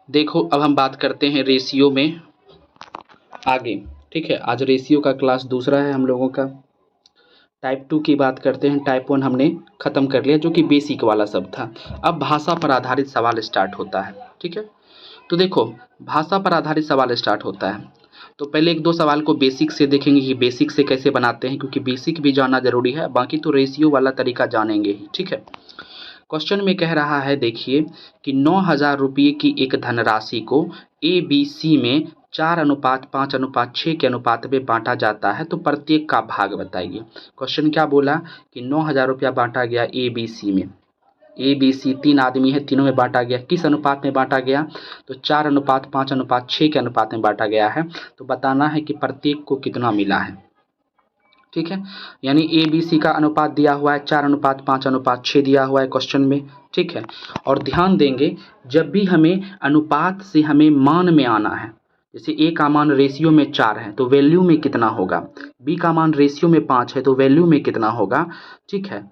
देखो अब हम बात करते हैं रेशियो में आगे। ठीक है, आज रेशियो का क्लास दूसरा है हम लोगों का। टाइप 2 की बात करते हैं। टाइप 1 हमने ख़त्म कर लिया जो कि बेसिक वाला सब था। अब भाषा पर आधारित सवाल स्टार्ट होता है। ठीक है, तो देखो भाषा पर आधारित सवाल स्टार्ट होता है तो पहले एक दो सवाल को बेसिक से देखेंगे कि बेसिक से कैसे बनाते हैं, क्योंकि बेसिक भी जानना ज़रूरी है, बाकी तो रेशियो वाला तरीका जानेंगे ही। ठीक है, क्वेश्चन में कह रहा है देखिए कि 9,000 रुपये की एक धनराशि को ए बी सी में 4:5:6 के अनुपात में बांटा जाता है, तो प्रत्येक का भाग बताइए। क्वेश्चन क्या बोला कि 9,000 रुपया बांटा गया ए बी सी में। ए बी सी तीन आदमी है, तीनों में बांटा गया। किस अनुपात में बांटा गया? तो 4:5:6 के अनुपात में बांटा गया है। तो बताना है कि प्रत्येक को कितना मिला है। ठीक है, यानी ए बी सी का अनुपात दिया हुआ है 4:5:6 दिया हुआ है क्वेश्चन में। ठीक है, और ध्यान देंगे जब भी हमें अनुपात से हमें मान में आना है, जैसे ए का मान रेशियो में 4 है तो वैल्यू में कितना होगा, बी का मान रेशियो में 5 है तो वैल्यू में कितना होगा। ठीक है,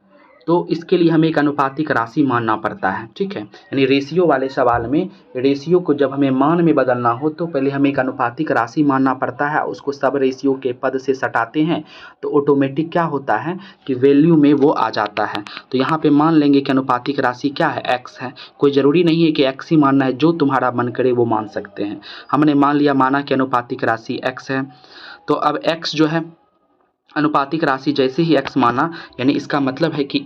तो इसके लिए हमें एक अनुपातिक राशि मानना पड़ता है। ठीक है, यानी रेशियो वाले सवाल में रेशियो को जब हमें मान में बदलना हो तो पहले हमें एक अनुपातिक राशि मानना पड़ता है, उसको सब रेशियो के पद से सटाते हैं तो ऑटोमेटिक क्या होता है कि वैल्यू में वो आ जाता है। तो यहाँ पे मान लेंगे कि अनुपातिक राशि क्या है, एक्स है। कोई ज़रूरी नहीं है कि एक्स ही मानना है, जो तुम्हारा मन करे वो मान सकते हैं। हमने मान लिया, माना कि अनुपातिक राशि एक्स है। तो अब एक्स जो है अनुपातिक राशि जैसे ही x माना, यानी इसका मतलब है कि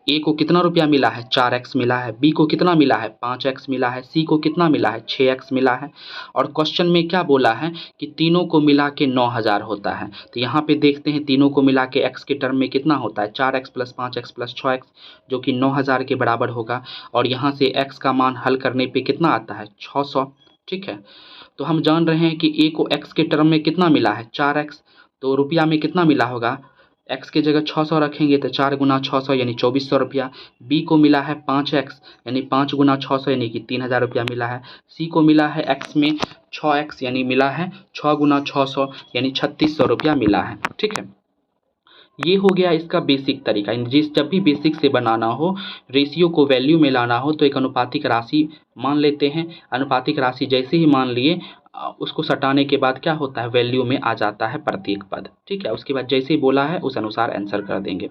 ए को कितना रुपया मिला है, 4x मिला है। बी को कितना मिला है, 5x मिला है। सी को कितना मिला है, 6x मिला है। और क्वेश्चन में क्या बोला है कि तीनों को मिला के 9,000 होता है। तो यहाँ पे देखते हैं तीनों को मिला के x के टर्म में कितना होता है, 4x + 5x + 6x, जो कि 9,000 के बराबर होगा। और यहाँ से x का मान हल करने पे कितना आता है, 600। ठीक है, तो हम जान रहे हैं कि a को x के टर्म में कितना मिला है, 4x, तो रुपया में कितना मिला होगा, x के जगह 600 रखेंगे तो 4 × 600 यानी 2400 रुपया। b को मिला है 5x यानी 5 × 600 यानी कि 3,000 रुपया मिला है। c को मिला है x में 6x यानी मिला है 6 × 600 यानी 3600 रुपया मिला है। ठीक है, ये हो गया इसका बेसिक तरीका। जिस जब भी बेसिक से बनाना हो, रेशियो को वैल्यू में लाना हो, तो एक अनुपातिक राशि मान लेते हैं। अनुपातिक राशि जैसे ही मान लिए उसको सटाने के बाद क्या होता है, वैल्यू में आ जाता है प्रत्येक पद। ठीक है, उसके बाद जैसे ही बोला है उस अनुसार आंसर कर देंगे।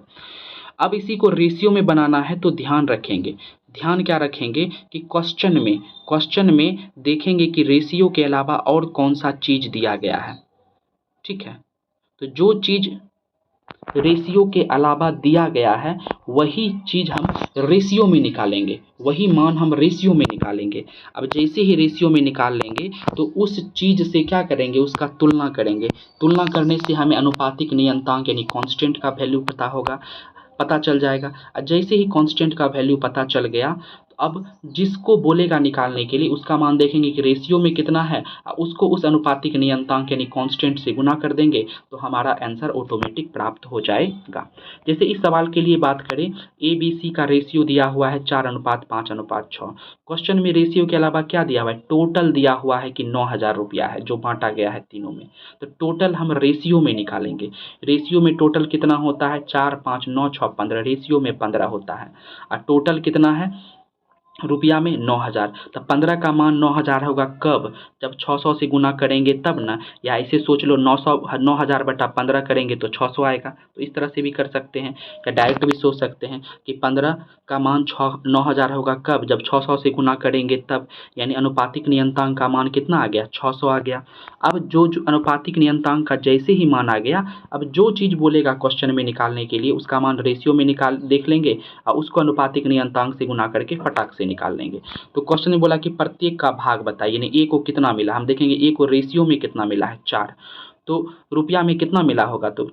अब इसी को रेशियो में बनाना है तो ध्यान रखेंगे, ध्यान क्या रखेंगे कि क्वेश्चन में देखेंगे कि रेशियो के अलावा और कौन सा चीज़ दिया गया है। ठीक है, तो जो चीज़ रेशियो के अलावा दिया गया है वही चीज़ हम रेशियो में निकालेंगे, वही मान हम रेशियो में निकालेंगे। अब जैसे ही रेशियो में निकाल लेंगे तो उस चीज़ से क्या करेंगे, उसका तुलना करेंगे। तुलना करने से हमें अनुपातिक नियतांक यानी कांस्टेंट का वैल्यू पता चल जाएगा। जैसे ही कांस्टेंट का वैल्यू पता चल गया तो अब जिसको बोलेगा निकालने के लिए उसका मान देखेंगे कि रेशियो में कितना है, उसको उस अनुपातिक नियतांक यानी कांस्टेंट से गुना कर देंगे तो हमारा आंसर ऑटोमेटिक प्राप्त हो जाएगा। जैसे इस सवाल के लिए बात करें, ए बी सी का रेशियो दिया हुआ है 4:5:6। क्वेश्चन में रेशियो के अलावा क्या दिया हुआ है, टोटल दिया हुआ है कि 9,000 रुपया है जो बांटा गया है तीनों में। तो टोटल हम रेशियो में निकालेंगे। रेशियो में टोटल कितना होता है, 4, 5, 9, 6, 15। रेशियो में 15 होता है और टोटल कितना है रुपया में 9,000। तब 15 का मान 9,000 होगा कब, जब 600 से गुना करेंगे तब ना, या ऐसे सोच लो 9,000/15 करेंगे तो 600 आएगा। तो इस तरह से भी कर सकते हैं, या डायरेक्ट भी सोच सकते हैं कि 15 का मान 9,000 होगा कब, जब 600 से गुना करेंगे तब, यानी अनुपातिक नियतांक का मान कितना आ गया, 600 आ गया। अब जो अनुपातिक नियतांक का जैसे ही मान आ गया, अब जो चीज़ बोलेगा क्वेश्चन में निकालने के लिए उसका मान रेशियो में देख लेंगे और उसको अनुपातिक नियतांक से गुना करके फटाक से निकाल लेंगे। तो क्वेश्चन में बोला कि प्रत्येक का भाग बताइए, यानी ए को कितना मिला, हम देखेंगे ए को रेशियो में कितना मिला है 4, तो रुपया में कितना मिला होगा, तो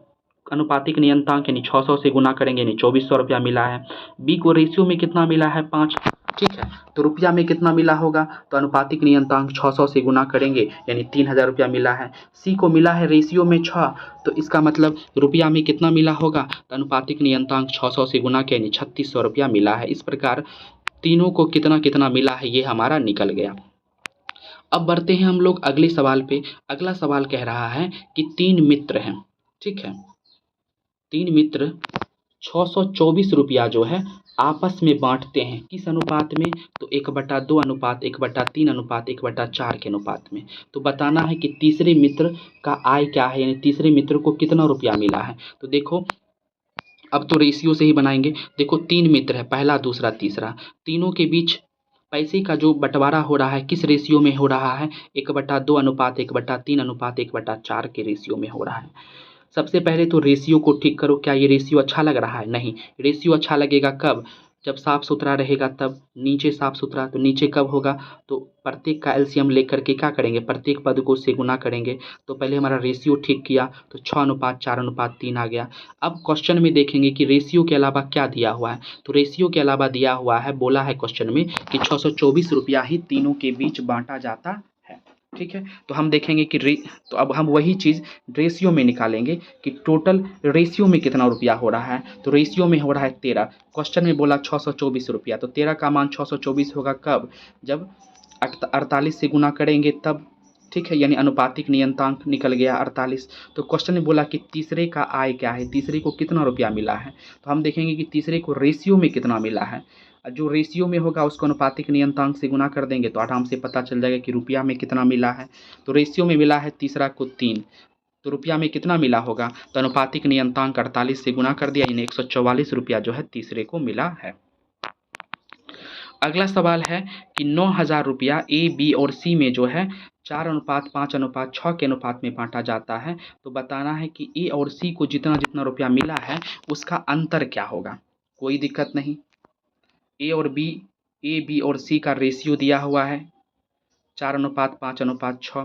अनुपातिक नियतांक यानी 600 से गुना करेंगे यानी 2400 रुपया मिला है। बी को रेशियो में कितना मिला है 5। ठीक है, तो रुपया में कितना मिला होगा, तो अनुपातिक नियतांक 600 से गुना करेंगे यानी 3,000 रुपया मिला है। सी को मिला है रेशियो में 6, तो इसका मतलब रुपया में कितना मिला होगा, तो अनुपातिक नियतांक 600 से गुना के यानी 3600 रुपया मिला है। इस प्रकार तीनों को कितना कितना मिला है ये हमारा निकल गया। अब बढ़ते हैं हम लोग अगले सवाल पे। अगला सवाल कह रहा है कि 3 मित्र हैं। ठीक है, 3 मित्र 624 रुपया जो है आपस में बांटते हैं किस अनुपात में, तो 1/2 अनुपात 1/3 अनुपात 1/4 के अनुपात में। तो बताना है कि तीसरे मित्र का आय क्या है, यानी तीसरे मित्र को कितना रुपया मिला है। तो देखो अब तो रेशियो से ही बनाएंगे। देखो 3 मित्र है, पहला दूसरा तीसरा, तीनों के बीच पैसे का जो बंटवारा हो रहा है किस रेशियो में हो रहा है, 1/2 अनुपात 1/3 अनुपात 1/4 के रेशियो में हो रहा है। सबसे पहले तो रेशियो को ठीक करो। क्या ये रेशियो अच्छा लग रहा है? नहीं। रेशियो अच्छा लगेगा कब, जब साफ सुथरा रहेगा तब। नीचे साफ सुथरा, तो नीचे कब होगा, तो प्रत्येक का एलसीएम लेकर के क्या करेंगे, प्रत्येक पद को उससे गुना करेंगे। तो पहले हमारा रेशियो ठीक किया तो 6:4:3 आ गया। अब क्वेश्चन में देखेंगे कि रेशियो के अलावा क्या दिया हुआ है। तो रेशियो के अलावा दिया हुआ है, बोला है क्वेश्चन में कि 624 रुपया ही तीनों के बीच बांटा जाता है। ठीक है, तो हम देखेंगे कि तो अब हम वही चीज़ रेशियो में निकालेंगे कि टोटल रेशियो में कितना रुपया हो रहा है। तो रेशियो में हो रहा है 13। क्वेश्चन में बोला 624 रुपया, तो 13 का मान 624 होगा कब, जब 48 से गुना करेंगे तब। ठीक है, यानी अनुपातिक नियतांक निकल गया 48। तो क्वेश्चन में बोला कि तीसरे का आय क्या है, तीसरे को कितना रुपया मिला है। तो हम देखेंगे कि तीसरे को रेशियो में कितना मिला है। जो रेशियो में होगा उसको अनुपातिक नियतांक से गुना कर देंगे तो आराम से पता चल जाएगा कि रुपया में कितना मिला है। तो रेशियो में मिला है तीसरा को 3, तो रुपया में कितना मिला होगा, तो अनुपातिक नियतांक 48 से गुना कर दिया, यानी 144 रुपया जो है तीसरे को मिला है। अगला सवाल है कि 9,000 रुपया ए, बी और सी में जो है 4:5:6 के अनुपात में बांटा जाता है। तो बताना है कि ए और सी को जितना जितना रुपया मिला है उसका अंतर क्या होगा। कोई दिक्कत नहीं। ए और बी, ए बी और सी का रेशियो दिया हुआ है 4:5:6।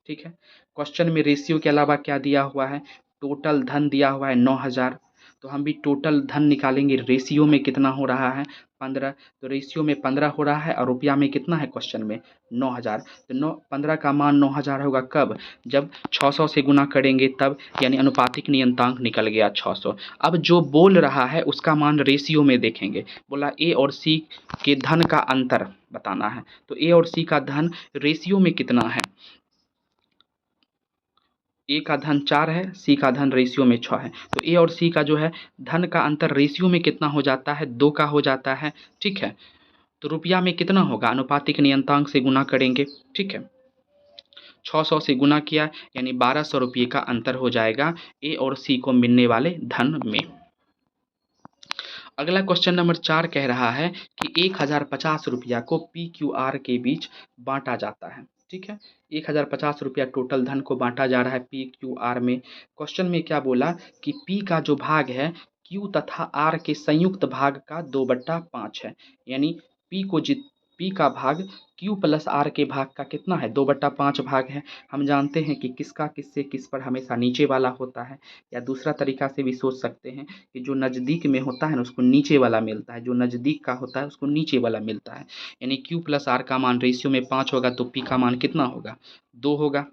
ठीक है, क्वेश्चन में रेशियो के अलावा क्या दिया हुआ है, टोटल धन दिया हुआ है 9,000। तो हम भी टोटल धन निकालेंगे, रेशियो में कितना हो रहा है 15। तो रेशियो में 15 हो रहा है और रुपया में कितना है क्वेश्चन में 9,000। तो 15 का मान 9,000 होगा कब, जब 600 से गुना करेंगे तब, यानी अनुपातिक नियतांक निकल गया 600। अब जो बोल रहा है उसका मान रेशियो में देखेंगे। बोला ए और सी के धन का अंतर बताना है। तो ए और सी का धन रेशियो में कितना है, ए का धन 4 है, सी का धन रेशियो में 6 है। तो ए और सी का जो है धन का अंतर रेशियो में कितना हो जाता है, 2 का हो जाता है। ठीक है, तो रुपया में कितना होगा, अनुपातिक नियतांक से गुना करेंगे। ठीक है, 600 से गुना किया यानी 1200 रुपये का अंतर हो जाएगा ए और सी को मिलने वाले धन में। अगला क्वेश्चन नंबर 4 कह रहा है कि 1,050 रुपया को पी क्यू आर के बीच बांटा जाता है। ठीक है, 1,050 रुपया टोटल धन को बांटा जा रहा है पी क्यू आर में। क्वेश्चन में क्या बोला कि पी का जो भाग है क्यू तथा आर के संयुक्त भाग का 2/5 है, यानी पी का भाग क्यू प्लस आर के भाग का कितना है, 2/5 भाग है। हम जानते हैं कि किसका किससे किस पर हमेशा नीचे वाला होता है, या दूसरा तरीका से भी सोच सकते हैं कि जो नज़दीक में होता है ना उसको नीचे वाला मिलता है, जो नज़दीक का होता है उसको नीचे वाला मिलता है। यानी क्यू प्लस आर का मान रेशियो में 5 होगा तो पी का मान कितना होगा, 2 होगा।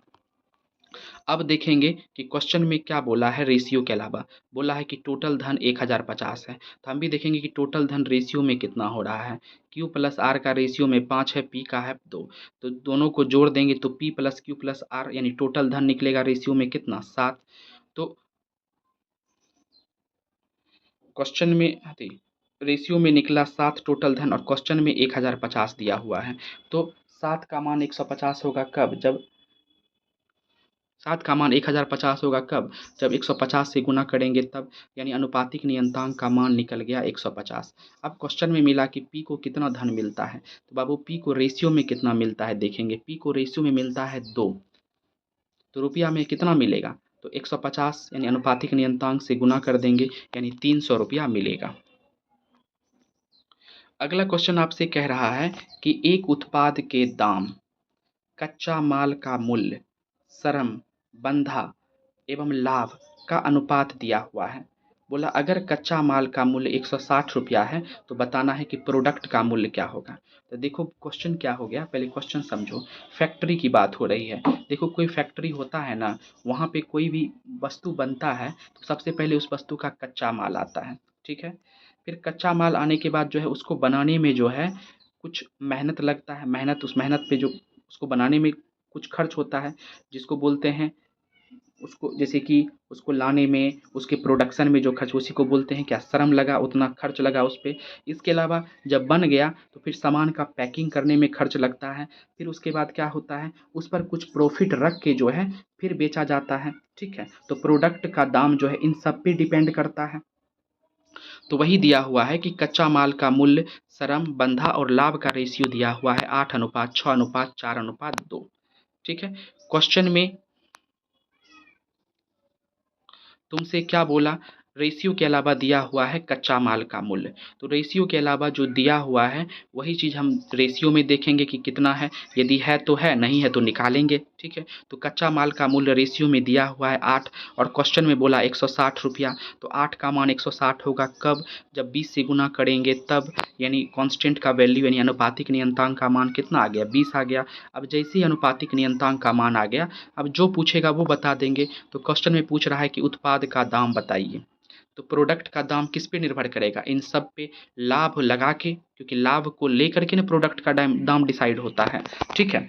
अब देखेंगे कि क्वेश्चन में क्या बोला है, रेशियो के अलावा बोला है कि टोटल धन 1,050 है। तो हम भी देखेंगे कि टोटल धन रेशियो में कितना हो रहा है। क्यू प्लस आर का रेशियो में 5 है, पी का है 2। तो दोनों को जोड़ देंगे तो P plus Q plus R यानी टोटल धन निकलेगा रेशियो में कितना, 7। तो क्वेश्चन में रेशियो में निकला 7 टोटल धन, और क्वेश्चन में 1,050 दिया हुआ है। तो 7 का मान 150 होगा कब, जब 7 का मान 1,050 होगा कब, जब 150 से गुना करेंगे तब, यानी अनुपातिक नियतांक का मान निकल गया 150। अब क्वेश्चन में मिला कि पी को कितना धन मिलता है। तो बाबू पी को रेशियो में कितना मिलता है देखेंगे। पी को रेशियो में मिलता है 2, तो रुपया में कितना मिलेगा, तो 150 यानी अनुपातिक नियतांक से गुना कर देंगे यानी 300 रुपया मिलेगा। अगला क्वेश्चन आपसे कह रहा है कि एक उत्पाद के दाम, कच्चा माल का मूल्य, श्रम, बंधा एवं लाभ का अनुपात दिया हुआ है। बोला अगर कच्चा माल का मूल्य 160 रुपया है तो बताना है कि प्रोडक्ट का मूल्य क्या होगा। तो देखो क्वेश्चन क्या हो गया, पहले क्वेश्चन समझो। फैक्ट्री की बात हो रही है। देखो कोई फैक्ट्री होता है ना, वहाँ पे कोई भी वस्तु बनता है तो सबसे पहले उस वस्तु का कच्चा माल आता है। ठीक है, फिर कच्चा माल आने के बाद जो है उसको बनाने में जो है कुछ मेहनत लगता है। मेहनत, उस मेहनत पे जो उसको बनाने में कुछ खर्च होता है जिसको बोलते हैं उसको जैसे कि उसको लाने में, उसके प्रोडक्शन में जो खर्च, उसी को बोलते हैं क्या, श्रम लगा, उतना खर्च लगा उस पे। इसके अलावा जब बन गया तो फिर सामान का पैकिंग करने में खर्च लगता है। फिर उसके बाद क्या होता है, उस पर कुछ प्रॉफिट रख के जो है फिर बेचा जाता है। ठीक है, तो प्रोडक्ट का दाम जो है इन सब पे डिपेंड करता है। तो वही दिया हुआ है कि कच्चा माल का मूल्य, श्रम, बंधा और लाभ का रेशियो दिया हुआ है 8:6:4:2। ठीक है, क्वेश्चन में तुमसे क्या बोला, रेशियो के अलावा दिया हुआ है कच्चा माल का मूल्य। तो रेशियो के अलावा जो दिया हुआ है वही चीज़ हम रेशियो में देखेंगे कि कितना है, यदि है तो है, नहीं है तो निकालेंगे। ठीक है, तो कच्चा माल का मूल्य रेशियो में दिया हुआ है 8, और क्वेश्चन में बोला 160 रुपया। तो 8 का मान 160 होगा कब, जब 20 से गुना करेंगे तब, यानी कांस्टेंट का वैल्यू यानी अनुपातिक नियतांक का मान कितना आ गया, 20 आ गया। अब जैसे ही अनुपातिक नियतांक का मान आ गया, अब जो पूछेगा वो बता देंगे। तो क्वेश्चन में पूछ रहा है कि उत्पाद का दाम बताइए। तो प्रोडक्ट का दाम किस पे निर्भर करेगा, इन सब पे लाभ लगा के, क्योंकि लाभ को लेकर के ना प्रोडक्ट का दाम डिसाइड होता है। ठीक है,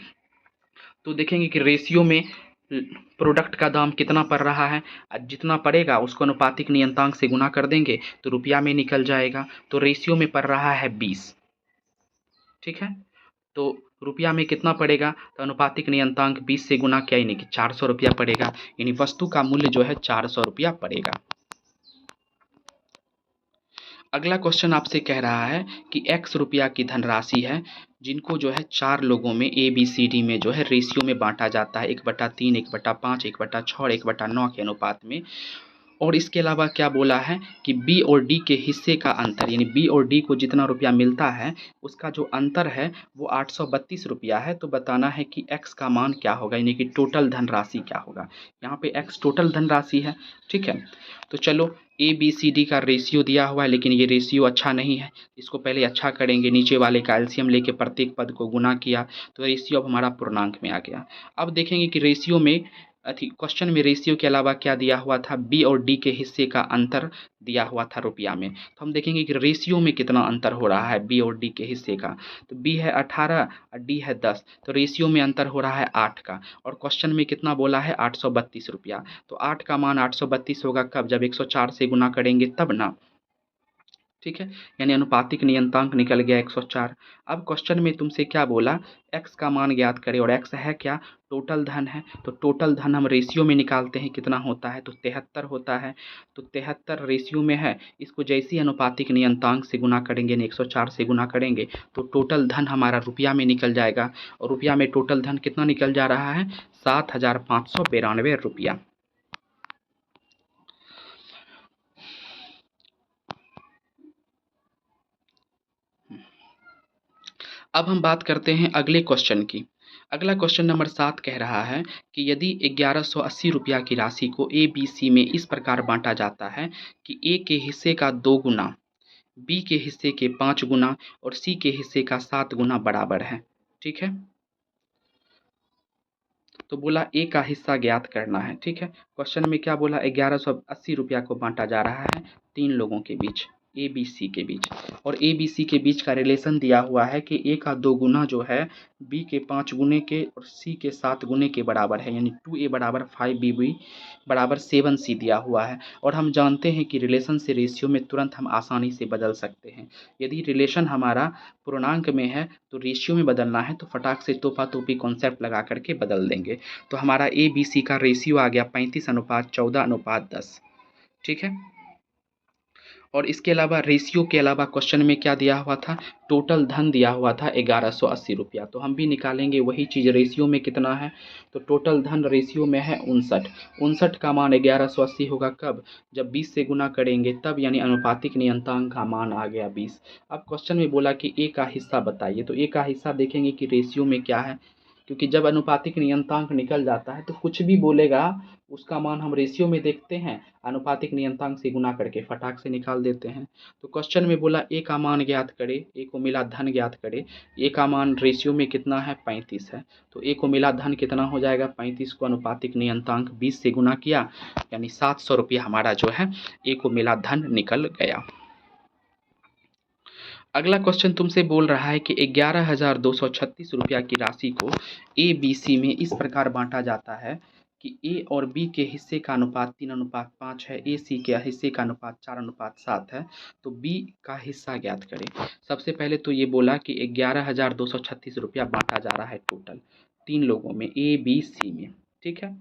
तो देखेंगे कि रेशियो में प्रोडक्ट का दाम कितना पड़ रहा है, जितना पड़ेगा उसको अनुपातिक नियतांक से गुना कर देंगे तो रुपया में निकल जाएगा। तो रेशियो में पड़ रहा है 20। ठीक है, तो रुपया में कितना पड़ेगा, तो अनुपातिक नियतांक 20 से गुना किया यानी कि 400 रुपया पड़ेगा, यानी वस्तु का मूल्य जो है 400 रुपया पड़ेगा। अगला क्वेश्चन आपसे कह रहा है कि x रुपया की धनराशि है जिनको जो है 4 लोगों में ABCD में जो है रेशियो में बांटा जाता है, 1/3, 1/5, 1/6 और 1/9 के अनुपात में। और इसके अलावा क्या बोला है कि बी और डी के हिस्से का अंतर, यानी बी और डी को जितना रुपया मिलता है उसका जो अंतर है वो 832 रुपया है। तो बताना है कि एक्स का मान क्या होगा, यानी कि टोटल धनराशि क्या होगा। यहाँ पे एक्स टोटल धनराशि है। ठीक है, तो चलो ए बी सी डी का रेशियो दिया हुआ है, लेकिन ये रेशियो अच्छा नहीं है, इसको पहले अच्छा करेंगे। नीचे वाले का एलसीएम लेके प्रत्येक पद को गुना किया तो रेशियो अब हमारा पूर्णांक में आ गया। अब देखेंगे कि रेशियो में क्वेश्चन में रेशियो के अलावा क्या दिया हुआ था, बी और डी के हिस्से का अंतर दिया हुआ था रुपया में। तो हम देखेंगे कि रेशियो में कितना अंतर हो रहा है बी और डी के हिस्से का। तो बी है 18 और डी है 10, तो रेशियो में अंतर हो रहा है 8 का। और क्वेश्चन में कितना बोला है, 832 रुपया। तो 8 का मान 832 होगा कब, जब 104 से गुना करेंगे तब ना। ठीक है, यानी अनुपातिक नियतांक निकल गया 104। अब क्वेश्चन में तुमसे क्या बोला, x का मान ज्ञात करें, और x है क्या, टोटल धन है। तो टोटल धन हम रेशियो में निकालते हैं, कितना होता है, तो 73 होता है। तो 73 रेशियो में है, इसको जैसे ही अनुपातिक नियतांक से गुना करेंगे, 104 से गुना करेंगे तो टोटल धन हमारा रुपया में निकल जाएगा। और रुपया में टोटल धन कितना निकल जा रहा है, 7,592 रुपया। अब हम बात करते हैं अगले क्वेश्चन की। अगला क्वेश्चन नंबर 7 कह रहा है कि यदि 1180 रुपया की राशि को ए बी सी में इस प्रकार बांटा जाता है कि ए के हिस्से का 2 गुना, बी के हिस्से के 5 गुना और सी के हिस्से का 7 गुना बराबर है। ठीक है, तो बोला ए का हिस्सा ज्ञात करना है। ठीक है, क्वेश्चन में क्या बोला, 1180 रुपया को बांटा जा रहा है 3 लोगों के बीच, ए बी सी के बीच। और ए बी सी के बीच का रिलेशन दिया हुआ है कि ए का 2 गुना जो है बी के 5 गुने के और सी के 7 गुने के बराबर है, यानी 2A बराबर 5B बराबर 7C दिया हुआ है। और हम जानते हैं कि रिलेशन से रेशियो में तुरंत हम आसानी से बदल सकते हैं। यदि रिलेशन हमारा पूर्णांक में है तो रेशियो में बदलना है तो फटाक से तोपा तोपी कॉन्सेप्ट लगा करके बदल देंगे। तो हमारा ए बी सी का रेशियो आ गया 35:14:10। ठीक है, और इसके अलावा रेशियो के अलावा क्वेश्चन में क्या दिया हुआ था, टोटल धन दिया हुआ था 1180 रुपया। तो हम भी निकालेंगे वही चीज़, रेशियो में कितना है, तो टोटल धन रेशियो में है 59 का मान 1180 होगा कब, जब 20 से गुना करेंगे तब, यानी अनुपातिक नियतांक का मान आ गया 20। अब क्वेश्चन में बोला कि ए का हिस्सा बताइए, तो ए का हिस्सा देखेंगे कि रेशियो में क्या है, क्योंकि जब अनुपातिक नियतांक निकल जाता है तो कुछ भी बोलेगा उसका मान हम रेशियो में देखते हैं, अनुपातिक नियतांक से गुना करके फटाक से निकाल देते हैं। तो क्वेश्चन में बोला ए का मान ज्ञात करे, ए को मिला धन ज्ञात करे। ए का मान रेशियो में कितना है, 35 है। तो ए को मिला धन कितना हो जाएगा, 35 को अनुपातिक नियतांक 20 से गुना किया, यानी 700 रुपया हमारा जो है ए को मिला धन निकल गया। अगला क्वेश्चन तुमसे बोल रहा है कि 11,236 रुपया की राशि को ए बी सी में इस प्रकार बांटा जाता है कि ए और बी के हिस्से का अनुपात 3:5 है, ए सी के हिस्से का अनुपात 4:7 है, तो बी का हिस्सा ज्ञात करें। सबसे पहले तो ये बोला कि 11,236 रुपया बांटा जा रहा है टोटल 3 लोगों में, ए बी सी में, ठीक है।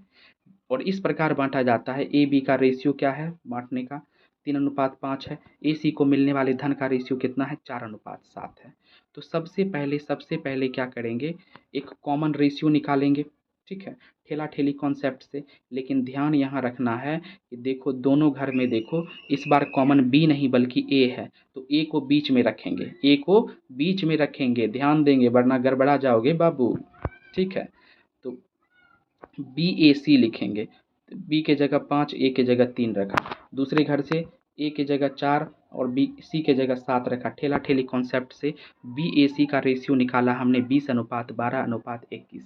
और इस प्रकार बांटा जाता है, ए बी का रेशियो क्या है बांटने का, 3:5 है। ए सी को मिलने वाले धन का रेशियो कितना है, 4:7 है। तो सबसे पहले क्या करेंगे, एक कॉमन रेशियो निकालेंगे, ठीक है, ठेला ठेली कॉन्सेप्ट से। लेकिन ध्यान यहाँ रखना है कि देखो दोनों घर में देखो, इस बार कॉमन बी नहीं बल्कि ए है, तो ए को बीच में रखेंगे, ए को बीच में रखेंगे, ध्यान देंगे वरना गड़बड़ा जाओगे बाबू, ठीक है। तो बी ए सी लिखेंगे, बी के जगह 5, ए के जगह 3 रखा। दूसरे घर से ए के जगह 4 और बी सी के जगह 7 रखा। ठेला ठेली कॉन्सेप्ट से बी ए सी का रेशियो निकाला हमने 20:12:21,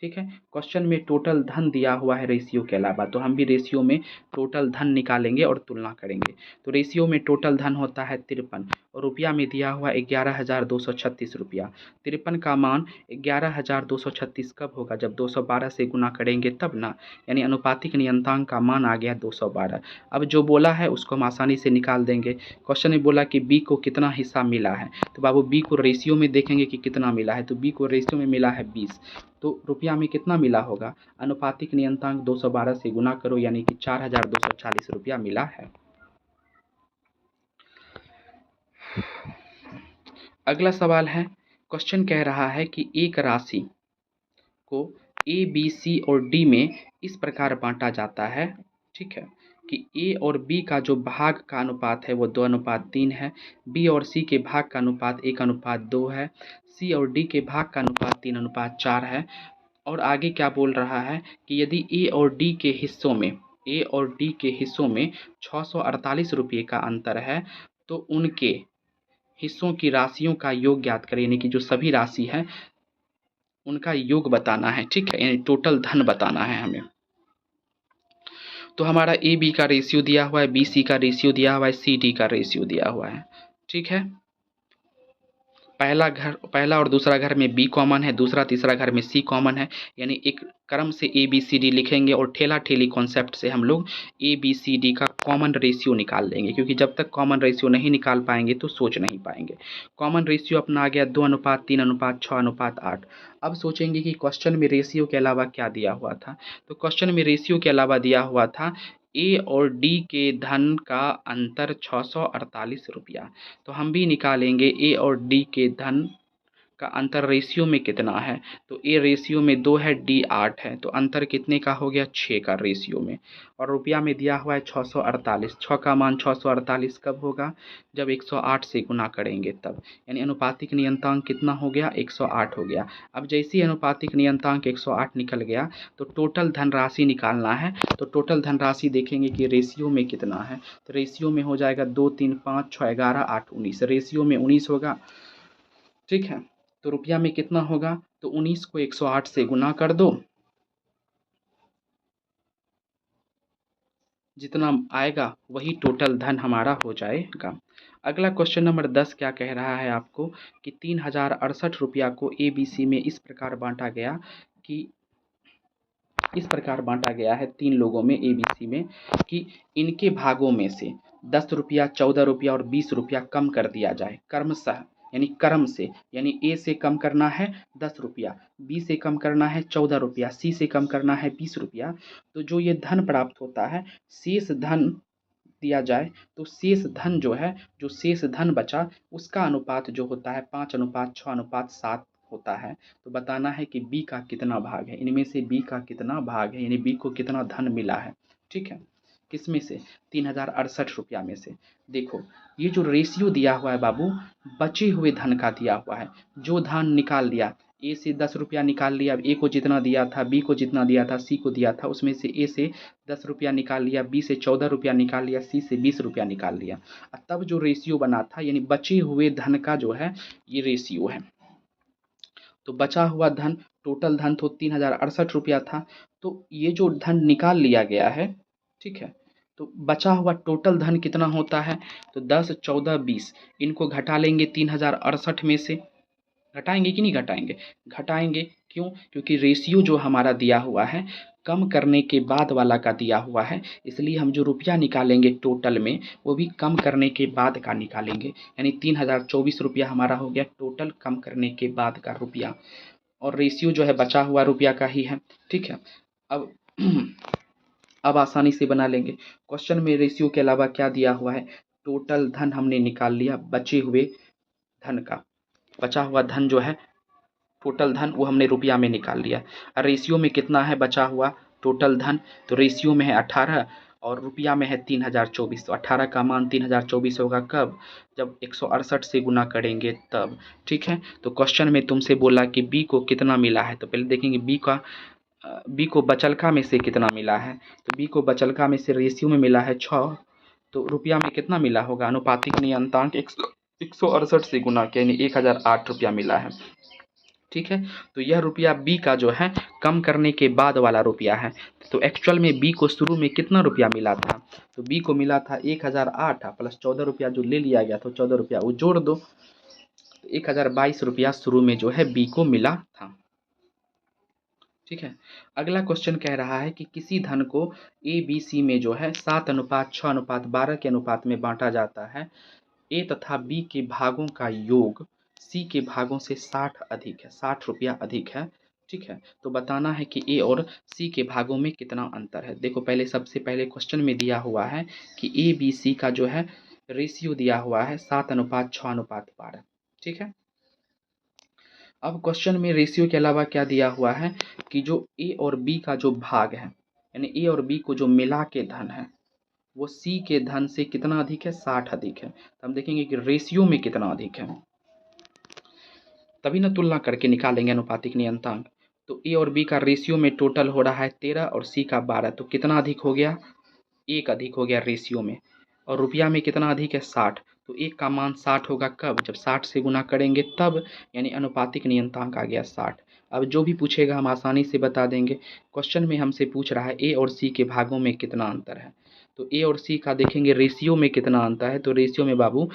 ठीक है। क्वेश्चन में टोटल धन दिया हुआ है रेशियो के अलावा, तो हम भी रेशियो में टोटल धन निकालेंगे और तुलना करेंगे। तो रेशियो में टोटल धन होता है 53 और रुपया में दिया हुआ 11,236 रुपया। 53 का मान 11,236 कब होगा, जब 212 से गुना करेंगे तब ना, यानी अनुपातिक नियतांक का मान आ गया 212। अब जो बोला है उसको हम आसानी से निकाल देंगे। क्वेश्चन में बोला कि बी को कितना हिस्सा मिला है, तो बाबू बी को रेशियो में देखेंगे कि कितना मिला है, तो बी को रेशियो में मिला है 20, तो रुपया में कितना मिला होगा, अनुपातिक नियतांक 212 से गुना करो यानी कि 4,240 रुपया मिला है। अगला सवाल है, क्वेश्चन कह रहा है कि एक राशि को ए बी सी और डी में इस प्रकार बांटा जाता है, ठीक है, कि ए और बी का जो भाग का अनुपात है वो 2:3 है, बी और सी के भाग का अनुपात 1:2 है, सी और डी के भाग का अनुपात 3:4 है। और आगे क्या बोल रहा है कि यदि ए और डी के हिस्सों में 648 रुपये का अंतर है, तो उनके हिस्सों की राशियों का योग ज्ञात करें, यानी कि जो सभी राशि है उनका योग बताना है, ठीक है, यानी टोटल धन बताना है हमें। तो हमारा ए बी का रेशियो दिया हुआ है, बी सी का रेशियो दिया हुआ है, सी डी का रेशियो दिया हुआ है, ठीक है। पहला और दूसरा घर में बी कॉमन है, दूसरा तीसरा घर में सी कॉमन है, यानी एक क्रम से ए बी सी डी लिखेंगे और ठेला ठेली कॉन्सेप्ट से हम लोग ए बी सी डी का कॉमन रेशियो निकाल लेंगे, क्योंकि जब तक कॉमन रेशियो नहीं निकाल पाएंगे तो सोच नहीं पाएंगे। कॉमन रेशियो अपना आ गया 2:3:6:8। अब सोचेंगे कि क्वेश्चन में रेशियो के अलावा क्या दिया हुआ था, तो क्वेश्चन में रेशियो के अलावा दिया हुआ था ए और डी के धन का अंतर 648 रुपया। तो हम भी निकालेंगे ए और डी के धन का अंतर रेशियो में कितना है, तो ए रेशियो में 2 है, डी 8 है, तो अंतर कितने का हो गया, 6 का रेशियो में। और रुपया में दिया हुआ है 648, 6 का मान 648 कब होगा, जब 108 से गुना करेंगे तब, यानी अनुपातिक नियतांक कितना हो गया, 108 हो गया। अब जैसे ही अनुपातिक नियतांक 108 निकल गया तो टोटल धनराशि निकालना है, तो टोटल धनराशि देखेंगे कि रेशियो में कितना है, तो रेशियो में हो जाएगा 2 3 5 6 11 8 19, रेशियो में 19 होगा, ठीक है। तो रुपया में कितना होगा, तो 19 को 108 से गुना कर दो, जितना आएगा वही टोटल धन हमारा हो जाएगा। अगला क्वेश्चन नंबर 10 क्या कह रहा है आपको कि 3,068 रुपया को ए बी सी में इस प्रकार बांटा गया कि है 3 लोगों में ए बी सी में, कि इनके भागों में से 10 रुपया 14 रुपया और 20 रुपया कम कर दिया जाए क्रमशः, यानी क्रम से, यानी ए से कम करना है 10 रुपया, बी से कम करना है 14 रुपया, सी से कम करना है 20 रुपया। तो जो ये धन प्राप्त होता है, शेष धन दिया जाए, तो शेष धन जो है, जो शेष धन बचा उसका अनुपात जो होता है 5:6:7 होता है। तो बताना है कि बी का कितना भाग है, इनमें से बी का कितना भाग है, यानी बी को कितना धन मिला है, ठीक है, किसमें से, 3,068 रुपया में से। देखो ये जो रेशियो दिया हुआ है बाबू, बचे हुए धन का दिया हुआ है, जो धन निकाल लिया, ए से 10 रुपया निकाल लिया, ए को जितना दिया था, बी को जितना दिया था, सी को दिया था, उसमें से ए से 10 रुपया निकाल लिया, बी से 14 रुपया निकाल लिया, सी से 20 रुपया निकाल लिया, तब जो रेशियो बना था, यानी बचे हुए धन का जो है ये रेशियो है। तो बचा हुआ धन, टोटल धन तो 3,068 रुपया था, तो ये जो धन निकाल लिया गया है, ठीक है, तो बचा हुआ टोटल धन कितना होता है, तो 10 14 20, इनको घटा लेंगे 3,068 में से, घटाएंगे कि नहीं घटाएंगे, घटाएंगे, क्यों? क्योंकि रेशियो जो हमारा दिया हुआ है कम करने के बाद वाला का दिया हुआ है, इसलिए हम जो रुपया निकालेंगे टोटल में वो भी कम करने के बाद का निकालेंगे। यानी 3024 रुपया हमारा हो गया टोटल कम करने के बाद का रुपया, और रेशियो जो है बचा हुआ रुपया का ही है। ठीक है, अब अब आसानी से बना लेंगे। क्वेश्चन में रेशियो के अलावा क्या दिया हुआ है? टोटल धन हमने निकाल लिया, बचे हुए धन का, बचा हुआ धन जो है टोटल धन वो हमने रुपया में निकाल लिया। और रेशियो में कितना है बचा हुआ टोटल धन? तो रेशियो में है 18 और रुपया में है 3024। तो 18 का मान 3024 होगा कब? जब 168 से गुना करेंगे तब। ठीक है, तो क्वेश्चन में तुमसे बोला कि बी को कितना मिला है, तो पहले देखेंगे बी को बचलका में से कितना मिला है। तो बी को बचलका में से रेशियो में मिला है 6, तो रुपया में कितना मिला होगा? अनुपातिक नियतांक 168 से गुना किया यानी 1008 रुपया मिला है। ठीक है, तो यह रुपया बी का जो है कम करने के बाद वाला रुपया है। तो एक्चुअल में बी को शुरू में कितना रुपया मिला था? तो बी को मिला था 1008 प्लस 14 रुपया जो ले लिया गया, तो 14 रुपया वो जोड़ दो, तो 1022 रुपया शुरू में जो है बी को मिला था। ठीक है, अगला क्वेश्चन कह रहा है कि किसी धन को ए बी सी में जो है 7:6:12 के अनुपात में बांटा जाता है। ए तथा बी के भागों का योग सी के भागों से 60 अधिक है, 60 रुपया अधिक है। ठीक है, तो बताना है कि ए और सी के भागों में कितना अंतर है। देखो पहले सबसे पहले क्वेश्चन में दिया हुआ है कि ए बी सी का जो है रेशियो दिया हुआ है 7:6:12। ठीक है, अब क्वेश्चन में रेशियो के अलावा क्या दिया हुआ है कि जो ए और बी का जो भाग है, यानी ए और बी को जो मिला के धन है वो सी के धन से कितना अधिक है? 60 अधिक है। तो हम देखेंगे कि रेशियो में कितना अधिक है, तभी ना तुलना करके निकालेंगे अनुपातिक नियतांक। तो ए और बी का रेशियो में टोटल हो रहा है 13 और सी का 12, तो कितना अधिक हो गया? 1 अधिक हो गया रेशियो में। और रुपया में कितना अधिक है? 60। तो 1 का मान 60 होगा कब? जब 60 से गुना करेंगे तब, यानी अनुपातिक नियतांक आ गया 60। अब जो भी पूछेगा हम आसानी से बता देंगे। क्वेश्चन में हमसे पूछ रहा है ए और सी के भागों में कितना अंतर है। तो ए और सी का देखेंगे रेशियो में कितना अंतर है, तो रेशियो में बाबू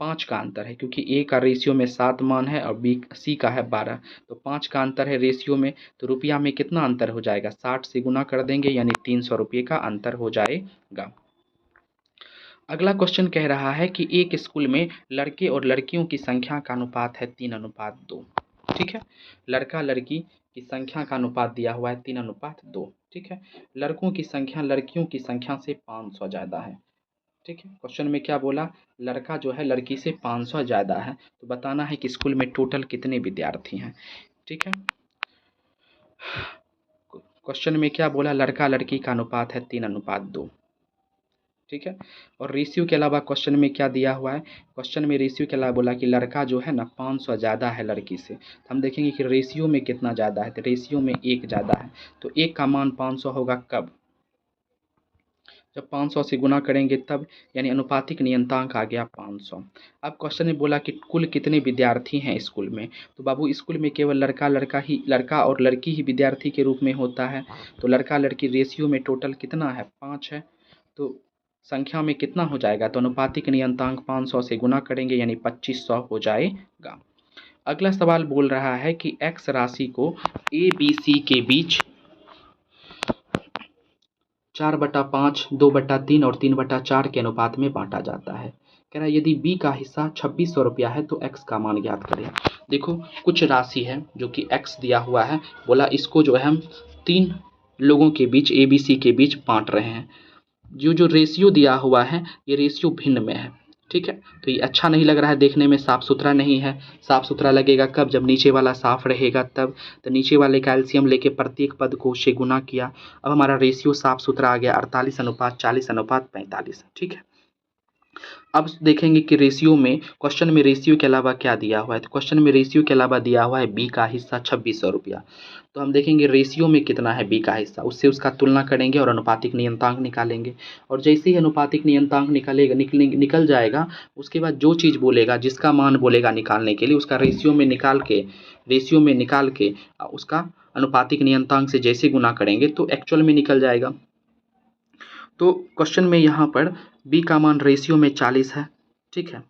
5 का अंतर है, क्योंकि ए का रेशियो में 7 मान है और बी सी का है 12, तो 5 का अंतर है रेशियो में। तो रुपया में कितना अंतर हो जाएगा? 60 से गुना कर देंगे यानी 300 रुपये का अंतर हो जाएगा। अगला क्वेश्चन कह रहा है कि एक स्कूल में लड़के और लड़कियों की संख्या का अनुपात है 3:2। ठीक है, लड़का लड़की की संख्या का अनुपात दिया हुआ है 3:2। ठीक है, लड़कों की संख्या लड़कियों की संख्या से 500 ज़्यादा है। ठीक है, क्वेश्चन में क्या बोला? लड़का जो है लड़की से 500 ज़्यादा है, तो बताना है कि स्कूल में टोटल कितने विद्यार्थी हैं। ठीक है, क्वेश्चन में क्या बोला? लड़का लड़की का अनुपात है 3:2। ठीक है, और रेशियो के अलावा क्वेश्चन में क्या दिया हुआ है? क्वेश्चन में रेशियो के अलावा बोला कि लड़का जो है ना 500 ज़्यादा है लड़की से। तो हम देखेंगे कि रेशियो में कितना ज़्यादा है, तो रेशियो में 1 ज़्यादा है। तो 1 का मान 500 होगा कब? जब 500 से गुना करेंगे तब, यानी अनुपातिक नियतांक आ गया 500। अब क्वेश्चन में बोला कि कुल कितने विद्यार्थी हैं स्कूल में। तो बाबू स्कूल में केवल लड़का और लड़की ही विद्यार्थी के रूप में होता है। तो लड़का लड़की रेशियो में टोटल कितना है? 5 है। तो संख्या में कितना हो जाएगा? तो अनुपातिक नियतांक 500 से गुना करेंगे यानी 2500 हो जाएगा। अगला सवाल बोल रहा है कि x राशि को ए बी सी के बीच 4/5, 2/3 और 3/4 के अनुपात में बांटा जाता है। कह रहा है यदि बी का हिस्सा 2600 रुपया है तो एक्स का मान ज्ञात करें। देखो कुछ राशि है जो कि एक्स दिया हुआ है, बोला इसको जो है हम 3 लोगों के बीच ए बी सी के बीच बांट रहे हैं। जो रेशियो दिया हुआ है ये रेशियो भिन्न में है। ठीक है, तो ये अच्छा नहीं लग रहा है, देखने में साफ़ सुथरा नहीं है। साफ़ सुथरा लगेगा कब? जब नीचे वाला साफ रहेगा तब। तो नीचे वाले का एलसीएम लेके प्रत्येक पद को से गुना किया। अब हमारा रेशियो साफ सुथरा आ गया 48:40:45। ठीक है, अब देखेंगे कि रेशियो में, क्वेश्चन में रेशियो के अलावा क्या दिया हुआ है। तो क्वेश्चन में रेशियो के अलावा दिया हुआ है बी का हिस्सा 2600 रुपया। तो हम देखेंगे रेशियो में कितना है बी का हिस्सा, उससे उसका तुलना करेंगे और अनुपातिक नियतांक निकालेंगे। और जैसे ही अनुपातिक नियतांक निकल जाएगा, उसके बाद जो चीज़ बोलेगा, जिसका मान बोलेगा निकालने के लिए, उसका रेशियो में निकाल के उसका अनुपातिक नियतांक से जैसे गुना करेंगे तो एक्चुअल में निकल जाएगा। तो क्वेश्चन में यहाँ पर बी का मान रेशियो में 40 है। ठीक है,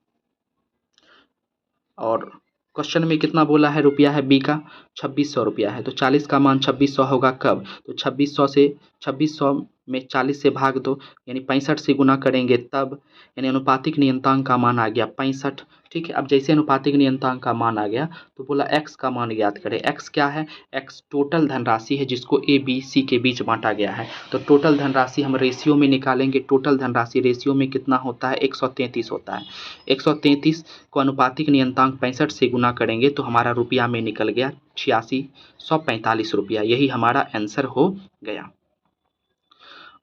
और क्वेश्चन में कितना बोला है रुपया है बी का 2600 रुपया है, तो 40 का मान 2600 होगा कब, तो 2600 में 40 से भाग दो यानी 65 से गुना करेंगे तब, यानी अनुपातिक नियतांक का मान आ गया 65। ठीक है, अब जैसे अनुपातिक नियतांक का मान आ गया तो बोला एक्स का मान ज्ञात करें। एक्स क्या है, एक्स टोटल धनराशि है जिसको ए बी सी के बीच बांटा गया है। तो टोटल धनराशि हम रेशियो में निकालेंगे, टोटल धनराशि रेशियो में कितना होता है 133 होता है। 133 को अनुपातिक नियतांक 65 से गुना करेंगे तो हमारा रुपया में निकल गया 8645 रुपया, यही हमारा आंसर हो गया।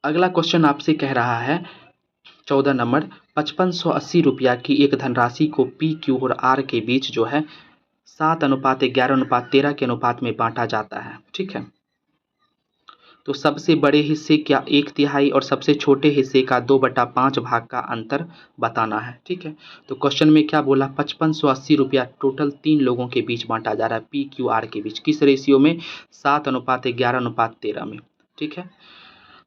अगला क्वेश्चन आपसे कह रहा है 14 नंबर, 5580 रुपया की एक धनराशि को पी क्यू और आर के बीच जो है 7:11:13 के अनुपात में बांटा जाता है। ठीक है, तो सबसे बड़े हिस्से का 1/3 और सबसे छोटे हिस्से का 2/5 भाग का अंतर बताना है। ठीक है, तो क्वेश्चन में क्या बोला, 5580 रुपया टोटल 3 लोगों के बीच बांटा जा रहा है पी क्यू आर के बीच, किस रेशियो में, 7:11:13 में। ठीक है,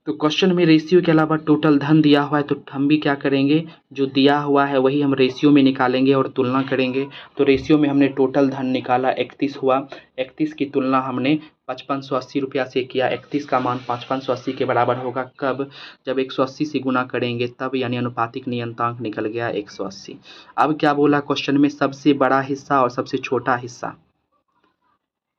तो क्वेश्चन में रेशियो के अलावा टोटल धन दिया हुआ है तो हम भी क्या करेंगे, जो दिया हुआ है वही हम रेशियो में निकालेंगे और तुलना करेंगे। तो रेशियो में हमने टोटल धन निकाला 31 हुआ, 31 की तुलना हमने 5580 रुपया से किया। 31 का मान 5580 के बराबर होगा कब, जब 180 से गुना करेंगे तब, यानी अनुपातिक नियतांक निकल गया 180। अब क्या बोला क्वेश्चन में, सबसे बड़ा हिस्सा और सबसे छोटा हिस्सा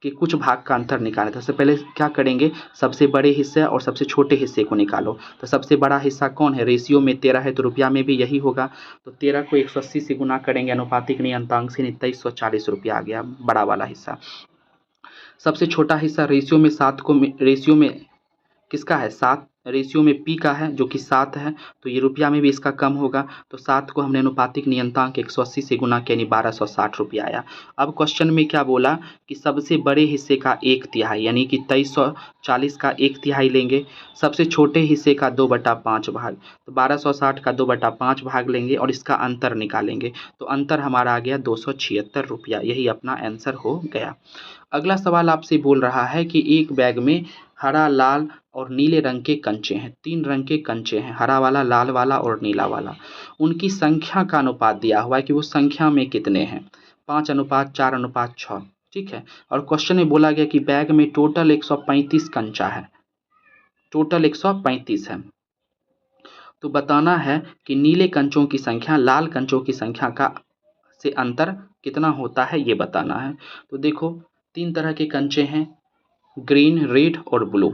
कि कुछ भाग का अंतर निकालें। तो सबसे पहले क्या करेंगे, सबसे बड़े हिस्से और सबसे छोटे हिस्से को निकालो। तो सबसे बड़ा हिस्सा कौन है, रेशियो में 13 है तो रुपया में भी यही होगा। तो 13 को 180 से गुना करेंगे अनुपातिक नियतांक से, 2340 रुपया आ गया बड़ा वाला हिस्सा। सबसे छोटा हिस्सा रेशियो में 7 को, रेशियो में किसका है, 7, रेशियो में पी का है जो कि 7 है, तो ये रुपया में भी इसका कम होगा। तो 7 को हमने अनुपातिक नियतांक 180 से गुना किया, यानी 1260 रुपया आया। अब क्वेश्चन में क्या बोला कि सबसे बड़े हिस्से का 1/3 यानी कि 2340 का 1/3 लेंगे, सबसे छोटे हिस्से का 2/5 भाग, तो 1260 का 2/5 भाग लेंगे और इसका अंतर निकालेंगे। तो अंतर हमारा आ गया 276 रुपया, यही अपना आंसर हो गया। अगला सवाल आपसे बोल रहा है कि एक बैग में हरा, लाल और नीले रंग के कंचे हैं, 3 रंग के कंचे हैं, हरा वाला, लाल वाला और नीला वाला। उनकी संख्या का अनुपात दिया हुआ है कि वो संख्या में कितने हैं, 5:4:6। ठीक है, और क्वेश्चन में बोला गया कि बैग में टोटल 135 कंचा है, टोटल 135 है। तो बताना है कि नीले कंचों की संख्या लाल कंचों की संख्या का से अंतर कितना होता है, ये बताना है। तो देखो 3 तरह के कंचे हैं, ग्रीन, रेड और ब्लू।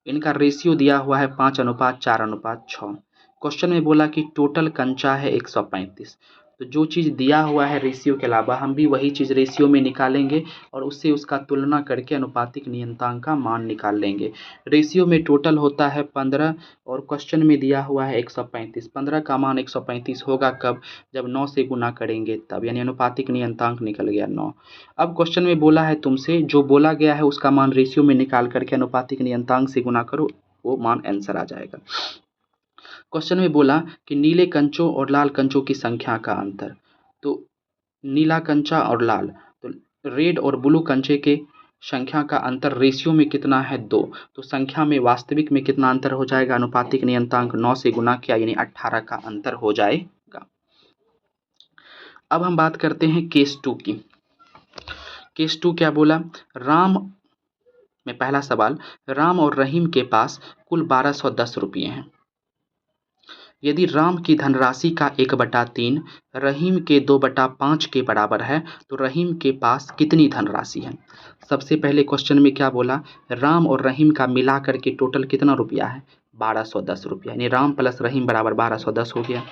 इनका रेशियो दिया हुआ है 5:4:6। क्वेश्चन में बोला कि टोटल कंचा है 135। तो जो चीज़ दिया हुआ है रेशियो के अलावा हम भी वही चीज़ रेशियो में निकालेंगे और उससे उसका तुलना करके अनुपातिक नियतांक का मान निकाल लेंगे। रेशियो में टोटल होता है 15 और क्वेश्चन में दिया हुआ है 135। 15 का मान 135 होगा कब, जब 9 से गुना करेंगे तब, यानी अनुपातिक नियतांक निकल गया 9। अब क्वेश्चन में बोला है तुमसे जो बोला गया है उसका मान रेशियो में निकाल करके अनुपातिक नियतांक से गुना करो, वो मान आंसर आ जाएगा। क्वेश्चन में बोला कि नीले कंचों और लाल कंचों की संख्या का अंतर, तो नीला कंचा और लाल, तो रेड और ब्लू कंचे के संख्या का अंतर रेशियो में कितना है 2, तो संख्या में वास्तविक में कितना अंतर हो जाएगा, अनुपातिक नियतांक 9 से गुना किया यानी 18 का अंतर हो जाएगा। अब हम बात करते हैं केस 2 की। केस 2 क्या बोला, राम में पहला सवाल, राम और रहीम के पास कुल 1210 रुपये हैं। यदि राम की धनराशि का 1/3 रहीम के 2/5 के बराबर है तो रहीम के पास कितनी धनराशि है। सबसे पहले क्वेश्चन में क्या बोला, राम और रहीम का मिला करके टोटल कितना रुपया है, 1210 रुपया, यानी राम प्लस रहीम बराबर 1210 हो गया।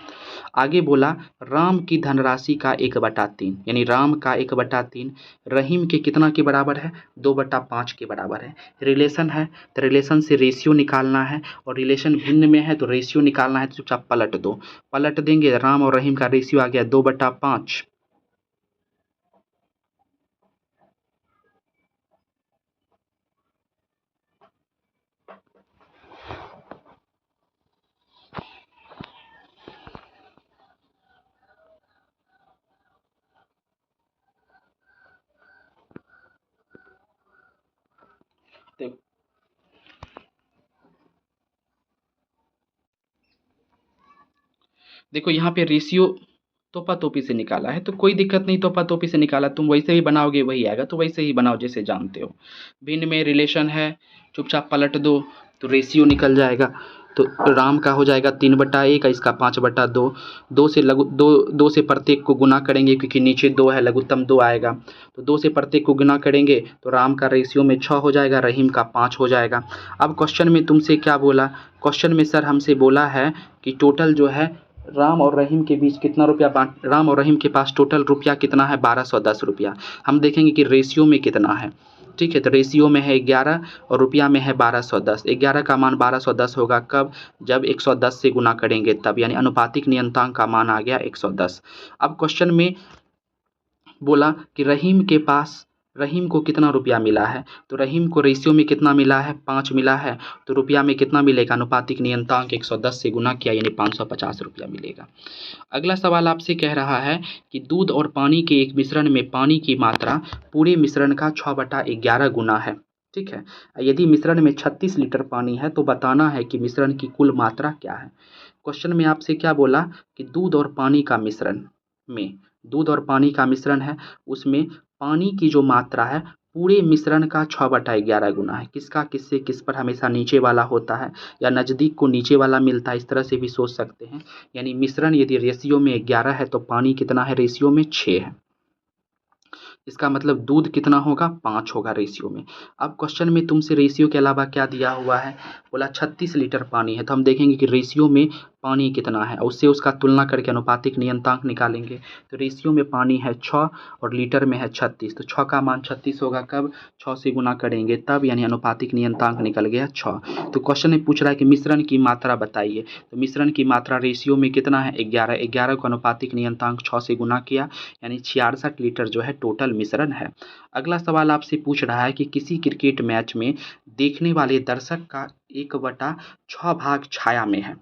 आगे बोला राम की धनराशि का 1/3 यानी राम का 1/3 रहीम के कितना के बराबर है, 2/5 के बराबर है। रिलेशन है तो रिलेशन से रेशियो निकालना है और रिलेशन भिन्न में है तो रेशियो निकालना है, तो चुपचाप पलट दो, पलट देंगे राम और रहीम का रेशियो आ गया 2/5। देखो यहाँ पे रेशियो तोपा तोपी से निकाला है तो कोई दिक्कत नहीं, तोपा तोपी से निकाला, तुम वैसे ही बनाओगे वही आएगा, तो वैसे ही बनाओ जैसे जानते हो। भिन्न में रिलेशन है, चुपचाप पलट दो तो रेशियो निकल जाएगा। तो राम का हो जाएगा 3/1, इसका 5/2। दो से लघु दो दो से प्रत्येक को गुना करेंगे क्योंकि नीचे 2 है, लघुत्तम 2 आएगा। तो 2 से प्रत्येक को गुना करेंगे तो राम का रेशियो में 6 हो जाएगा, रहीम का 5 हो जाएगा। अब क्वेश्चन में तुमसे क्या बोला, क्वेश्चन में सर हमसे बोला है कि टोटल जो है राम और रहीम के बीच कितना रुपया बांट, राम और रहीम के पास टोटल रुपया कितना है, 1210 रुपया। हम देखेंगे कि रेशियो में कितना है। ठीक है, तो रेशियो में है 11 और रुपया में है 1210। 11 का मान 1210 होगा कब, जब 110 से गुना करेंगे तब, यानी अनुपातिक नियतांक का मान आ गया 110। अब क्वेश्चन में बोला कि रहीम को कितना रुपया मिला है, तो रहीम को रेशियो में कितना मिला है, 5 मिला है, तो रुपया में कितना मिलेगा, अनुपातिक नियतांक 110 से गुना किया यानी 550 रुपया मिलेगा। अगला सवाल आपसे कह रहा है कि दूध और पानी के एक मिश्रण में पानी की मात्रा पूरे मिश्रण का 6/11 गुना है। ठीक है, यदि मिश्रण में 36 लीटर पानी है तो बताना है कि मिश्रण की कुल मात्रा क्या है। क्वेश्चन में आपसे क्या बोला कि दूध और पानी का मिश्रण में, दूध और पानी का मिश्रण है, उसमें पानी की जो मात्रा है पूरे मिश्रण का 6/11 गुना है। किसका किससे किस पर, हमेशा नीचे वाला होता है या नज़दीक को नीचे वाला मिलता है, इस तरह से भी सोच सकते हैं। यानी मिश्रण यदि रेशियो में 11 है तो पानी कितना है, रेशियो में 6 है। इसका मतलब दूध कितना होगा, 5 होगा रेशियो में। अब क्वेश्चन में तुमसे रेशियो के अलावा क्या दिया हुआ है, बोला 36 लीटर पानी है, तो हम देखेंगे कि रेशियो में पानी कितना है, उससे उसका तुलना करके अनुपातिक नियतांक निकालेंगे। तो रेशियो में पानी है 6 और लीटर में है 36, तो 6 का मान 36 होगा कब, 6 से गुना करेंगे तब, यानी अनुपातिक नियतांक निकल गया 6। तो क्वेश्चन में पूछ रहा है कि मिश्रण की मात्रा बताइए, तो मिश्रण की मात्रा रेशियो में कितना है, 11, 11 को अनुपातिक नियतांक 6 से गुना किया यानी 66 लीटर जो है टोटल मिश्रण है। अगला सवाल आपसे पूछ रहा है कि किसी क्रिकेट मैच में देखने वाले दर्शक का 1/6 भाग छाया में है।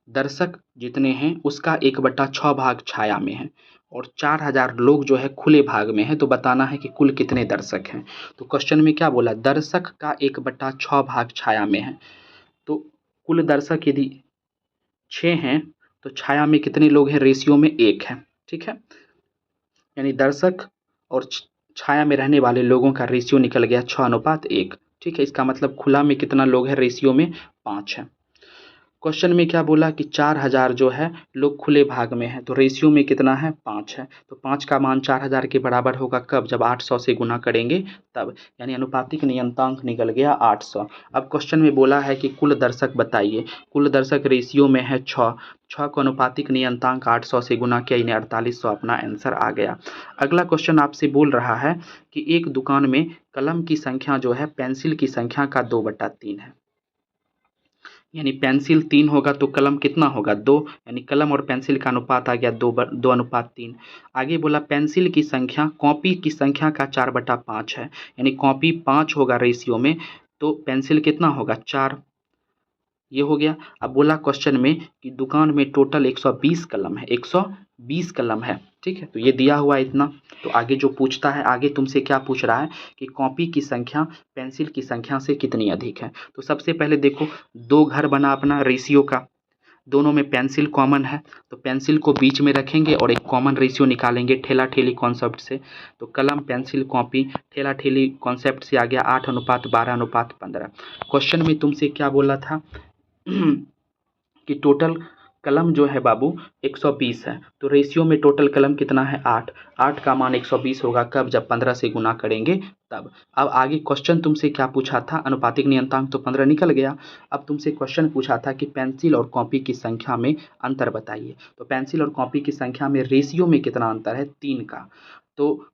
दर्शक जितने हैं उसका 1/6 भाग छाया में है और 4000 लोग जो है खुले भाग में है, तो बताना है कि कुल कितने दर्शक हैं। तो क्वेश्चन में क्या बोला, दर्शक का 1/6 भाग छाया में है, तो कुल दर्शक यदि 6 हैं तो छाया में कितने लोग हैं, रेशियो में 1 है। ठीक है, यानी दर्शक और छाया में रहने वाले लोगों का रेशियो निकल गया 6:1। ठीक है, इसका मतलब खुला में कितना लोग हैं, रेशियो में 5 है। क्वेश्चन में क्या बोला कि 4000 जो है लोग खुले भाग में हैं, तो रेशियो में कितना है, 5 है। तो 5 का मान 4000 के बराबर होगा कब, जब 800 से गुना करेंगे तब, यानी अनुपातिक नियतांक निकल गया 800। अब क्वेश्चन में बोला है कि कुल दर्शक बताइए, कुल दर्शक रेशियो में है 6, 6 को अनुपातिक नियतांक 800 से गुना किया यानी 4800, अपना आंसर आ गया। अगला क्वेश्चन आपसे बोल रहा है कि एक दुकान में कलम की संख्या जो है पेंसिल की संख्या का 2/3 है, यानी पेंसिल 3 होगा तो कलम कितना होगा, 2, यानी कलम और पेंसिल का अनुपात आ गया 2:3। आगे बोला पेंसिल की संख्या कॉपी की संख्या का 4/5 है, यानी कॉपी 5 होगा रेशियो में, तो पेंसिल कितना होगा, 4। ये हो गया। अब बोला क्वेश्चन में कि दुकान में टोटल 120 कलम है, 120 कलम है। ठीक है, तो ये दिया हुआ है इतना। तो आगे जो पूछता है, आगे तुमसे क्या पूछ रहा है कि कॉपी की संख्या पेंसिल की संख्या से कितनी अधिक है। तो सबसे पहले देखो, 2 घर बना अपना रेशियो का, दोनों में पेंसिल कॉमन है, तो पेंसिल को बीच में रखेंगे और एक कॉमन रेशियो निकालेंगे ठेला ठेली कॉन्सेप्ट से। तो कलम पेंसिल कॉपी ठेला ठेली कॉन्सेप्ट से आ गया 8:12:15। क्वेश्चन में तुमसे क्या बोला था कि टोटल कलम जो है बाबू 120 है, तो रेशियो में टोटल कलम कितना है, 8। 8 का मान 120 होगा कब, जब 15 से गुना करेंगे तब। अब आगे क्वेश्चन तुमसे क्या पूछा था, अनुपातिक नियतांक तो 15 निकल गया। अब तुमसे क्वेश्चन पूछा था कि पेंसिल और कॉपी की संख्या में अंतर बताइए। तो पेंसिल और कॉपी की संख्या में रेशियो में कितना अंतर है, 3 का। तो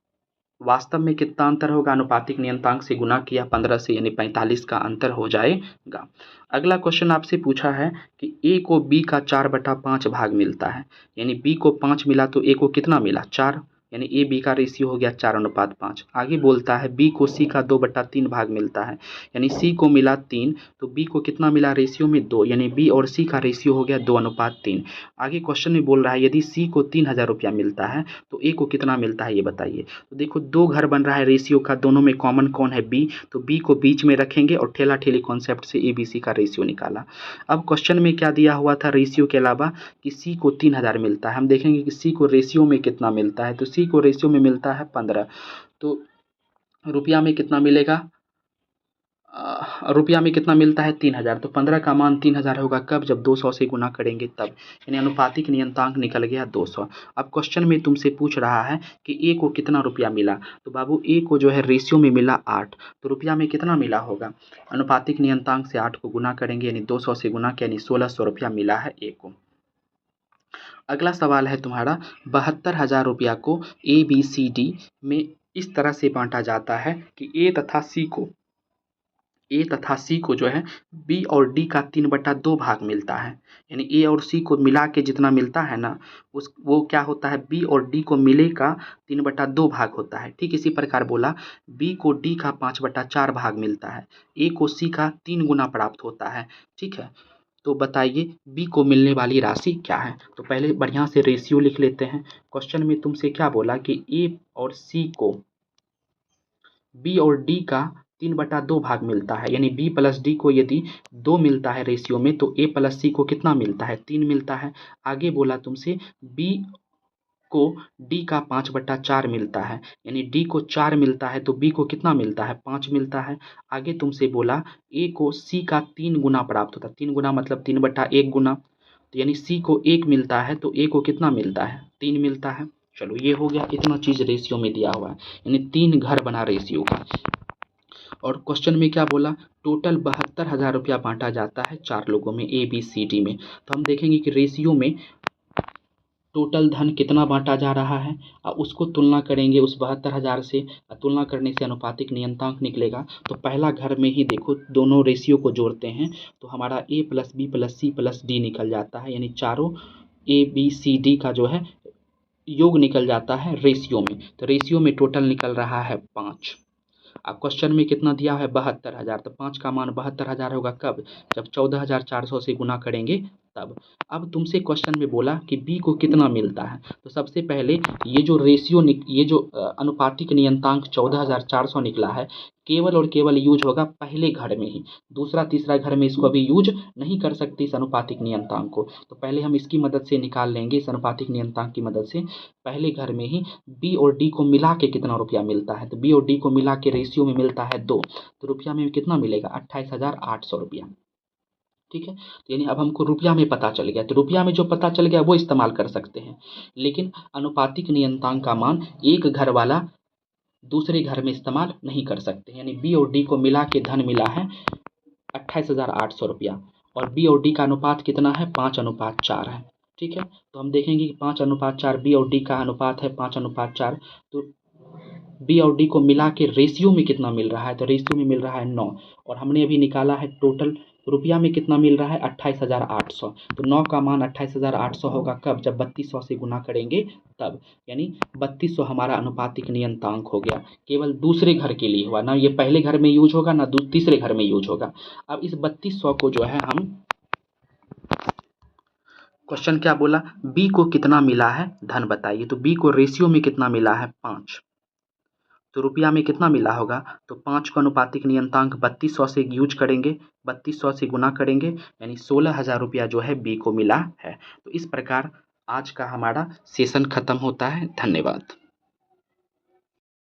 वास्तव में कितना अंतर होगा, अनुपातिक नियतांक से गुना किया 15 से यानी 45 का अंतर हो जाएगा। अगला क्वेश्चन आपसे पूछा है कि ए को बी का 4/5 भाग मिलता है, यानी बी को 5 मिला तो ए को कितना मिला, 4। यानी ए बी का रेशियो हो गया 4:5। आगे बोलता है बी को सी का 2/3 भाग मिलता है, यानी सी को मिला 3 तो बी को कितना मिला रेशियो में 2, यानी बी और सी का रेशियो हो गया 2:3। आगे क्वेश्चन में बोल रहा है यदि सी को 3000 रुपया मिलता है तो ए को कितना मिलता है ये बताइए। तो देखो दो घर बन रहा है रेशियो का, दोनों में कॉमन कौन है बी, तो बी को बीच में रखेंगे और ठेला ठेली कॉन्सेप्ट से ए बी सी का रेशियो निकाला। अब क्वेश्चन में क्या दिया हुआ था रेशियो के अलावा कि सी को 3000 मिलता है, हम देखेंगे कि सी को रेशियो में कितना मिलता है, तो सी को रेशियो में मिलता है 15, तो रुपया में कितना मिलेगा, रुपया में कितना मिलता है 3000, तो 15 का मान 3000 होगा कब, जब 200 से गुना करेंगे तब, यानी अनुपातिक नियतांक निकल गया 200। अब क्वेश्चन में तुमसे पूछ रहा है कि ए को कितना रुपया मिला, तो बाबू ए को जो है रेशियो में मिला 8, तो रुपया में कितना मिला होगा, अनुपातिक नियतांक से 8 को गुना करेंगे यानी 200 से गुना यानी 1600 रुपया मिला है ए को। अगला सवाल है तुम्हारा 72,000 रुपया को ए बी सी डी में इस तरह से बांटा जाता है कि ए तथा सी को जो है बी और डी का 3/2 भाग मिलता है, यानी ए और सी को मिला के जितना मिलता है ना वो क्या होता है बी और डी को मिले का 3/2 भाग होता है। ठीक इसी प्रकार बोला बी को डी का 5/4 भाग मिलता है, ए को सी का 3 गुना प्राप्त होता है। ठीक है, तो बताइए बी को मिलने वाली राशि क्या है। तो पहले बढ़िया से रेशियो लिख लेते हैं। क्वेश्चन में तुमसे क्या बोला कि ए और सी को बी और डी का 3/2 भाग मिलता है, यानी बी प्लस डी को यदि 2 मिलता है रेशियो में तो ए प्लस सी को कितना मिलता है 3 मिलता है। आगे बोला तुमसे बी को डी का 5/4 मिलता है, यानी डी को 4 मिलता है तो बी को कितना मिलता है 5 मिलता है। आगे तुमसे बोला ए को सी का 3 गुना प्राप्त होता है, 3 गुना मतलब 3/1 गुना, तो यानी सी को 1 मिलता है तो ए को कितना मिलता है 3 मिलता है। चलो ये हो गया, इतना चीज़ रेशियो में दिया हुआ है, यानी 3 घर बना रेशियो का। और क्वेश्चन में क्या बोला टोटल 72,000 रुपया बांटा जाता है 4 लोगों में ए बी सी डी में। तो हम देखेंगे कि रेशियो में टोटल धन कितना बांटा जा रहा है और उसको तुलना करेंगे उस 72,000 से, तुलना करने से अनुपातिक नियतांक निकलेगा। तो पहला घर में ही देखो दोनों रेशियो को जोड़ते हैं तो हमारा A plus B plus C plus D निकल जाता है, यानी चारों ए बी सी डी का जो है योग निकल जाता है रेशियो में। तो रेशियो में टोटल निकल रहा है 5। अब क्वेश्चन में कितना दिया है 72,000, तो 5 का मान 72,000 होगा कब, जब 14,400 से गुना करेंगे तब। अब तुमसे क्वेश्चन में बोला कि बी को कितना मिलता है, तो सबसे पहले ये जो रेशियो ये जो अनुपातिक नियतांक 14,400 निकला है केवल और केवल यूज होगा पहले घर में ही, दूसरा तीसरा घर में इसको अभी यूज नहीं कर सकते इस अनुपातिक नियतांक को। तो पहले हम इसकी मदद से निकाल लेंगे, इस अनुपातिक नियतांक की मदद से पहले घर में ही बी और डी को मिला के कितना रुपया मिलता है, तो बी और डी को मिला के रेशियो में मिलता है 2, तो रुपया में कितना मिलेगा 28,800 रुपया। ठीक है, तो यानी अब हमको रुपया में पता चल गया, तो रुपया में जो पता चल गया वो इस्तेमाल कर सकते हैं, लेकिन अनुपातिक नियतांक का मान एक घर वाला दूसरे घर में इस्तेमाल नहीं कर सकते। यानी बी और डी को मिला के धन मिला है 28,800 रुपया और बी और डी का अनुपात कितना है 5:4 है। ठीक है, तो हम देखेंगे कि 5:4 बी और डी का अनुपात है 5:4, तो बी और डी को मिला के रेशियो में कितना मिल रहा है, तो रेशियो में मिल रहा है 9 और हमने अभी निकाला है टोटल रुपया में कितना मिल रहा है 28,800, तो 9 का मान 28,800 होगा कब, जब 3200 से गुना करेंगे तब, यानी 3200 हमारा अनुपातिक नियतांक हो गया। केवल दूसरे घर के लिए हुआ ना, ये पहले घर में यूज होगा ना तीसरे घर में यूज होगा। अब इस 3200 को जो है हम क्वेश्चन क्या बोला बी को कितना मिला है धन बताइए, तो बी को रेशियो में कितना मिला है 5, तो रुपया में कितना मिला होगा, तो 5 का अनुपातिक नियतांक 3200 से यूज करेंगे, 3200 से गुना करेंगे यानी 16,000 रुपया जो है बी को मिला है। तो इस प्रकार आज का हमारा सेशन खत्म होता है। धन्यवाद।